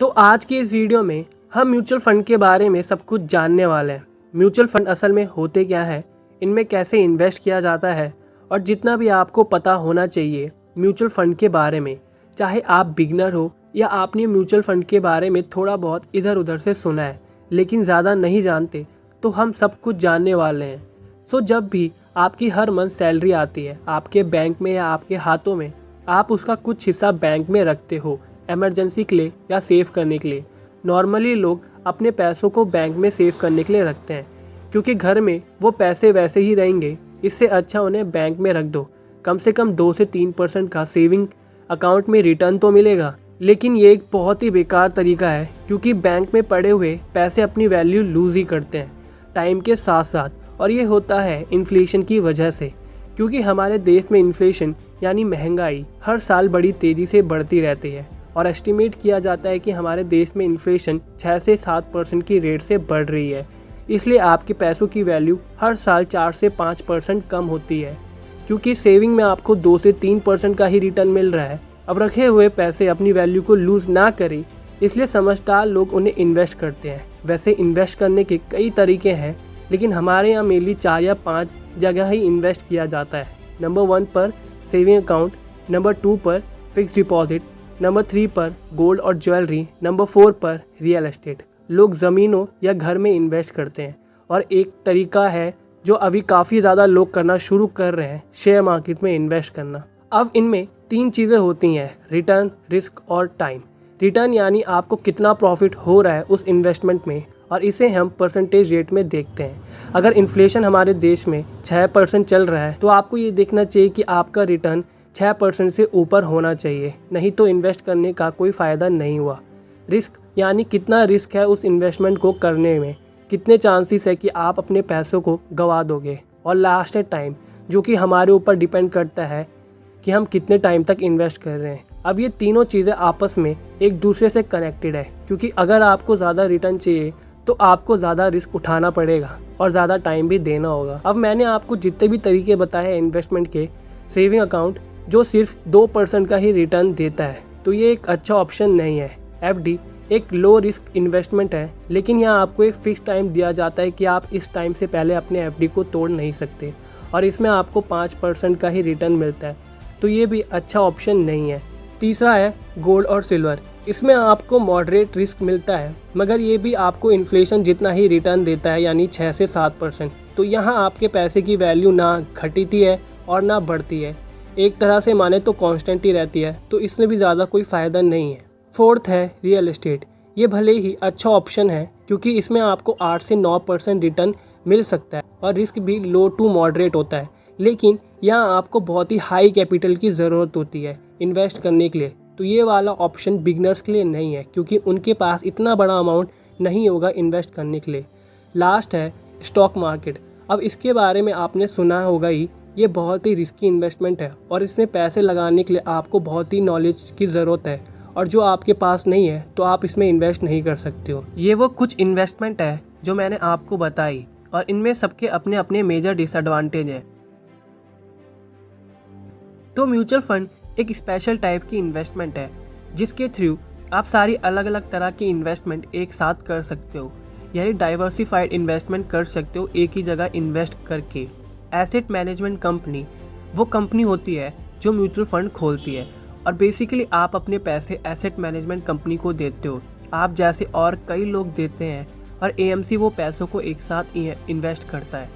तो आज की इस वीडियो में हम म्यूचुअल फंड के बारे में सब कुछ जानने वाले हैं। म्यूचुअल फंड असल में होते क्या है, इनमें कैसे इन्वेस्ट किया जाता है और जितना भी आपको पता होना चाहिए म्यूचुअल फंड के बारे में, चाहे आप बिगनर हो या आपने म्यूचुअल फंड के बारे में थोड़ा बहुत इधर उधर से सुना है लेकिन ज़्यादा नहीं जानते, तो हम सब कुछ जानने वाले हैं। सो जब भी आपकी हर मंथ सैलरी आती है आपके बैंक में या आपके हाथों में, आप उसका कुछ हिस्सा बैंक में रखते हो इमरजेंसी के लिए या सेव करने के लिए। नॉर्मली लोग अपने पैसों को बैंक में सेव करने के लिए रखते हैं क्योंकि घर में वो पैसे वैसे ही रहेंगे, इससे अच्छा उन्हें बैंक में रख दो। कम से कम 2 से 3% का सेविंग अकाउंट में रिटर्न तो मिलेगा, लेकिन ये एक बहुत ही बेकार तरीका है क्योंकि बैंक में पड़े हुए पैसे अपनी वैल्यू लूज़ ही करते हैं टाइम के साथ साथ। और ये होता है इन्फ्लेशन की वजह से, क्योंकि हमारे देश में इन्फ्लेशन यानी महंगाई हर साल बड़ी तेज़ी से बढ़ती रहती है और एस्टिमेट किया जाता है कि हमारे देश में इन्फ्लेशन 6 से 7% की रेट से बढ़ रही है। इसलिए आपके पैसों की वैल्यू हर साल 4 से 5% कम होती है क्योंकि सेविंग में आपको 2 से 3% का ही रिटर्न मिल रहा है। अब रखे हुए पैसे अपनी वैल्यू को लूज़ ना करें, इसलिए समझदार लोग उन्हें इन्वेस्ट करते हैं। वैसे इन्वेस्ट करने के कई तरीके हैं, लेकिन हमारे यहाँ मेनली 4 या 5 जगह ही इन्वेस्ट किया जाता है। नंबर 1 पर सेविंग अकाउंट, नंबर 2 पर फिक्स डिपॉजिट, नंबर 3 पर गोल्ड और ज्वेलरी, नंबर 4 पर रियल एस्टेट। लोग ज़मीनों या घर में इन्वेस्ट करते हैं। और एक तरीका है जो अभी काफ़ी ज़्यादा लोग करना शुरू कर रहे हैं, शेयर मार्केट में इन्वेस्ट करना। अब इनमें 3 चीज़ें होती हैं, रिटर्न, रिस्क और टाइम। रिटर्न यानी आपको कितना प्रॉफिट हो रहा है उस इन्वेस्टमेंट में, और इसे हम परसेंटेज रेट में देखते हैं। अगर इन्फ्लेशन हमारे देश में 6% चल रहा है तो आपको ये देखना चाहिए कि आपका रिटर्न 6% से ऊपर होना चाहिए, नहीं तो इन्वेस्ट करने का कोई फ़ायदा नहीं हुआ। रिस्क यानी कितना रिस्क है उस इन्वेस्टमेंट को करने में, कितने चांसेस है कि आप अपने पैसों को गंवा दोगे। और लास्ट है टाइम, जो कि हमारे ऊपर डिपेंड करता है कि हम कितने टाइम तक इन्वेस्ट कर रहे हैं। अब ये तीनों चीज़ें आपस में एक दूसरे से कनेक्टेड है, क्योंकि अगर आपको ज़्यादा रिटर्न चाहिए तो आपको ज़्यादा रिस्क उठाना पड़ेगा और ज़्यादा टाइम भी देना होगा। अब मैंने आपको जितने भी तरीके बताए हैं इन्वेस्टमेंट के, सेविंग अकाउंट जो सिर्फ 2% का ही रिटर्न देता है, तो ये एक अच्छा ऑप्शन नहीं है। एफडी एक लो रिस्क इन्वेस्टमेंट है, लेकिन यहाँ आपको एक फिक्स टाइम दिया जाता है कि आप इस टाइम से पहले अपने एफडी को तोड़ नहीं सकते, और इसमें आपको 5% का ही रिटर्न मिलता है, तो ये भी अच्छा ऑप्शन नहीं है। तीसरा है गोल्ड और सिल्वर। इसमें आपको मॉडरेट रिस्क मिलता है, मगर ये भी आपको इन्फ्लेशन जितना ही रिटर्न देता है, यानी 6 से 7%। तो यहाँ आपके पैसे की वैल्यू ना घटती है और ना बढ़ती है, एक तरह से माने तो कांस्टेंट ही रहती है, तो इसमें भी ज़्यादा कोई फ़ायदा नहीं है। फोर्थ है रियल एस्टेट। ये भले ही अच्छा ऑप्शन है क्योंकि इसमें आपको 8 से 9% रिटर्न मिल सकता है और रिस्क भी लो टू मॉडरेट होता है, लेकिन यहाँ आपको बहुत ही हाई कैपिटल की ज़रूरत होती है इन्वेस्ट करने के लिए। तो ये वाला ऑप्शन बिगनर्स के लिए नहीं है क्योंकि उनके पास इतना बड़ा अमाउंट नहीं होगा इन्वेस्ट करने के लिए। लास्ट है स्टॉक मार्केट। अब इसके बारे में आपने सुना होगा ही, ये बहुत ही रिस्की इन्वेस्टमेंट है और इसमें पैसे लगाने के लिए आपको बहुत ही नॉलेज की ज़रूरत है, और जो आपके पास नहीं है तो आप इसमें इन्वेस्ट नहीं कर सकते हो। ये वो कुछ इन्वेस्टमेंट है जो मैंने आपको बताई, और इनमें सबके अपने अपने मेजर डिसएडवांटेज है। तो म्यूचुअल फंड एक स्पेशल टाइप की इन्वेस्टमेंट है जिसके थ्रू आप सारी अलग अलग तरह की इन्वेस्टमेंट एक साथ कर सकते हो, यानी डाइवर्सिफाइड इन्वेस्टमेंट कर सकते हो एक ही जगह इन्वेस्ट करके। एसेट मैनेजमेंट कंपनी वो कंपनी होती है जो म्यूचुअल फंड खोलती है, और बेसिकली आप अपने पैसे एसेट मैनेजमेंट कंपनी को देते हो, आप जैसे और कई लोग देते हैं, और एएमसी वो पैसों को एक साथ इन्वेस्ट करता है।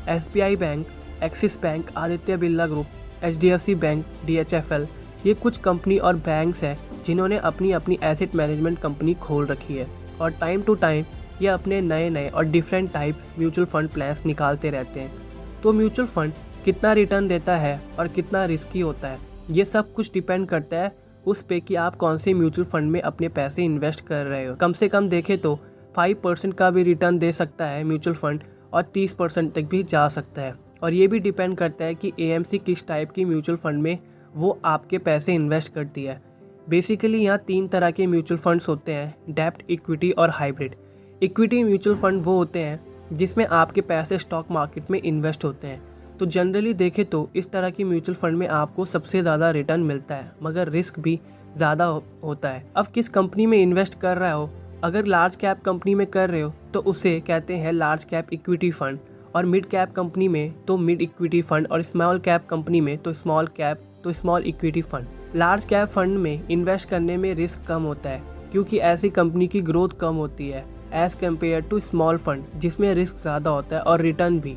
SBI bank, axis bank, Aditya Birla group, HDFC bank, DHFL, ये कुछ कंपनी और बैंक्स हैं जिन्होंने अपनी अपनी एसेट मैनेजमेंट कंपनी खोल रखी है, और टाइम टू टाइम ये अपने नए नए और different types mutual fund plans निकालते रहते हैं। तो म्यूचुअल फंड कितना रिटर्न देता है और कितना रिस्की होता है, ये सब कुछ डिपेंड करता है उस पे कि आप कौन से म्यूचुअल फंड में अपने पैसे इन्वेस्ट कर रहे हो। कम से कम देखें तो 5% का भी रिटर्न दे सकता है म्यूचुअल फंड, और 30% तक भी जा सकता है। और ये भी डिपेंड करता है कि एएमसी किस टाइप की म्यूचुअल फंड में वो आपके पैसे इन्वेस्ट करती है। बेसिकली यहाँ 3 तरह के म्यूचुअल फंड्स होते हैं, डेब्ट, इक्विटी और हाइब्रिड। इक्विटी म्यूचुअल फंड वो होते हैं जिसमें आपके पैसे स्टॉक मार्केट में इन्वेस्ट होते हैं। तो जनरली देखें तो इस तरह की म्यूचुअल फंड में आपको सबसे ज़्यादा रिटर्न मिलता है, मगर रिस्क भी ज़्यादा होता है। अब किस कंपनी में इन्वेस्ट कर रहा हो, अगर लार्ज कैप कंपनी में कर रहे हो तो उसे कहते हैं लार्ज कैप इक्विटी फंड, और मिड कैप कंपनी में तो मिड इक्विटी फंड, और स्मॉल कैप कंपनी में तो small equity fund. Large cap fund में इन्वेस्ट करने में रिस्क कम होता है क्योंकि ऐसी कंपनी की ग्रोथ कम होती है as compared to small fund जिसमें रिस्क ज़्यादा होता है और रिटर्न भी।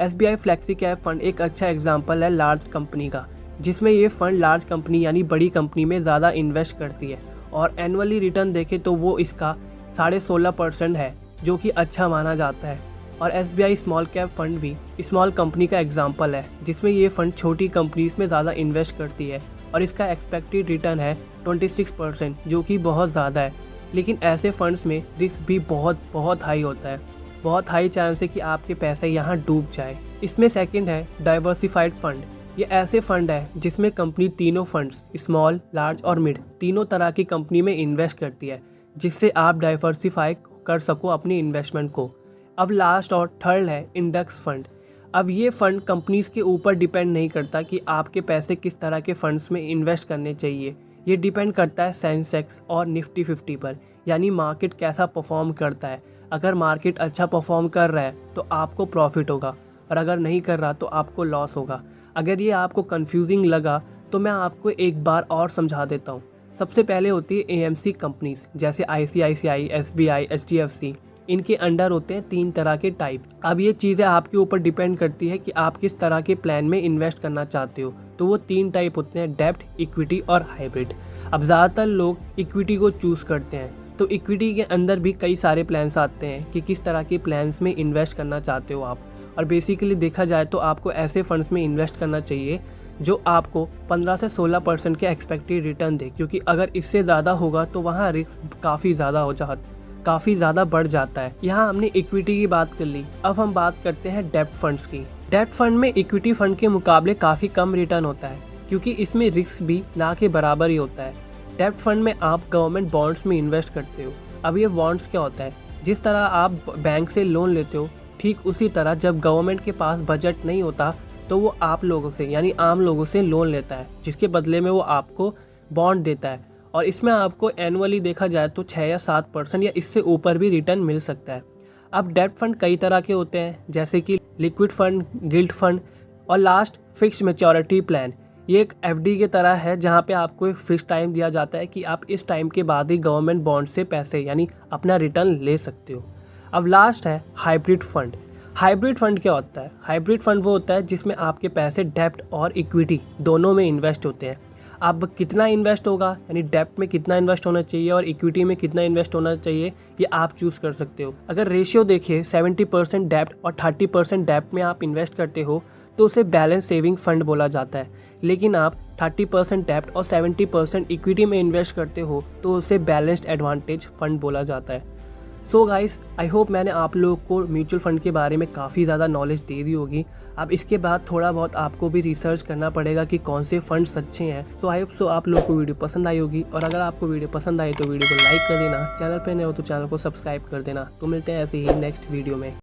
SBI फ्लेक्सी कैप फंड एक अच्छा एग्जाम्पल है लार्ज कंपनी का, जिसमें ये फंड लार्ज कंपनी यानी बड़ी कंपनी में ज़्यादा इन्वेस्ट करती है, और एनुअली रिटर्न देखें तो वो इसका 16.5% है, जो कि अच्छा माना जाता है। और SBI स्मॉल कैप फंड भी स्मॉल कंपनी का एग्जाम्पल है, जिसमें ये फंड छोटी कंपनीज में ज़्यादा इन्वेस्ट करती है, और इसका एक्सपेक्टेड रिटर्न है 26%, जो कि बहुत ज़्यादा है। लेकिन ऐसे फंड्स में रिस्क भी बहुत हाई होता है, बहुत हाई चांस है कि आपके पैसे यहाँ डूब जाए। इसमें सेकंड है डाइवर्सिफाइड फंड। ये ऐसे फंड है जिसमें कंपनी तीनों फंड्स स्मॉल, लार्ज और मिड तीनों तरह की कंपनी में इन्वेस्ट करती है, जिससे आप डाइवर्सिफाई कर सको अपनी इन्वेस्टमेंट को। अब लास्ट और थर्ड है इंडेक्स फंड। अब ये फंड कंपनीज के ऊपर डिपेंड नहीं करता कि आपके पैसे किस तरह के फंड्स में इन्वेस्ट करने चाहिए। ये डिपेंड करता है सेंसेक्स और निफ्टी 50 पर, यानी मार्केट कैसा परफॉर्म करता है। अगर मार्केट अच्छा परफॉर्म कर रहा है तो आपको प्रॉफिट होगा, और अगर नहीं कर रहा तो आपको लॉस होगा। अगर ये आपको कंफ्यूजिंग लगा तो मैं आपको एक बार और समझा देता हूँ। सबसे पहले होती है AMC कंपनीज, जैसे ICICI, SBI, HDFC। इनके अंडर होते हैं 3 तरह के टाइप। अब ये चीज़ें आपके ऊपर डिपेंड करती है कि आप किस तरह के प्लान में इन्वेस्ट करना चाहते हो। तो वो 3 टाइप होते हैं, डेब्ट, इक्विटी और हाइब्रिड। अब ज़्यादातर लोग इक्विटी को चूज़ करते हैं, तो इक्विटी के अंदर भी कई सारे प्लान्स आते हैं कि किस तरह के प्लान्स में इन्वेस्ट करना चाहते हो आप। और बेसिकली देखा जाए तो आपको ऐसे फंड्स में इन्वेस्ट करना चाहिए जो आपको 15 से 16% के एक्सपेक्टेड रिटर्न दे, क्योंकि अगर इससे ज़्यादा होगा तो वहाँ रिस्क काफ़ी ज़्यादा बढ़ जाता है। यहाँ हमने इक्विटी की बात कर ली, अब हम बात करते हैं डेब्ट फंड्स की। डेब्ट फंड में इक्विटी फंड के मुकाबले काफ़ी कम रिटर्न होता है, क्योंकि इसमें रिस्क भी ना के बराबर ही होता है। डेब्ट फंड में आप गवर्नमेंट बॉन्ड्स में इन्वेस्ट करते हो। अब ये बॉन्ड्स क्या होता है, जिस तरह आप बैंक से लोन लेते हो, ठीक उसी तरह जब गवर्नमेंट के पास बजट नहीं होता तो वो आप लोगों से यानी आम लोगों से लोन लेता है, जिसके बदले में वो आपको बॉन्ड देता है, और इसमें आपको एनुअली देखा जाए तो 6 या 7% या इससे ऊपर भी रिटर्न मिल सकता है। अब डेब्ट फंड कई तरह के होते हैं, जैसे कि लिक्विड फंड, गिल्ट फंड, और लास्ट फिक्स्ड मैच्योरिटी प्लान। ये एक FD के तरह है, जहाँ पे आपको एक फिक्स टाइम दिया जाता है कि आप इस टाइम के बाद ही गवर्नमेंट बॉन्ड से पैसे यानी अपना रिटर्न ले सकते हो। अब लास्ट है हाइब्रिड फंड। हाइब्रिड फंड क्या होता है? हाइब्रिड फंड वो होता है जिसमें आपके पैसे डेब्ट और इक्विटी दोनों में इन्वेस्ट होते हैं। अब कितना इन्वेस्ट होगा, यानी डेब्ट में कितना इन्वेस्ट होना चाहिए और इक्विटी में कितना इन्वेस्ट होना चाहिए, ये आप चूज़ कर सकते हो। अगर रेशियो देखिए 70% डेब्ट और 30% डेब्ट में आप इन्वेस्ट करते हो तो उसे बैलेंस सेविंग फंड बोला जाता है। लेकिन आप 30% डेब्ट और 70% इक्विटी में इन्वेस्ट करते हो तो उसे बैलेंस्ड एडवांटेज फंड बोला जाता है। सो गाइस, आई होप मैंने आप लोगों को म्यूचुअल फंड के बारे में काफ़ी ज़्यादा नॉलेज दे दी होगी। अब इसके बाद थोड़ा बहुत आपको भी रिसर्च करना पड़ेगा कि कौन से फंड्स अच्छे हैं। सो आई होप आप लोगों को वीडियो पसंद आई होगी, और अगर आपको वीडियो पसंद आई तो वीडियो को लाइक कर देना, चैनल पे नए हो तो चैनल को सब्सक्राइब कर देना। तो मिलते हैं ऐसे ही नेक्स्ट वीडियो में।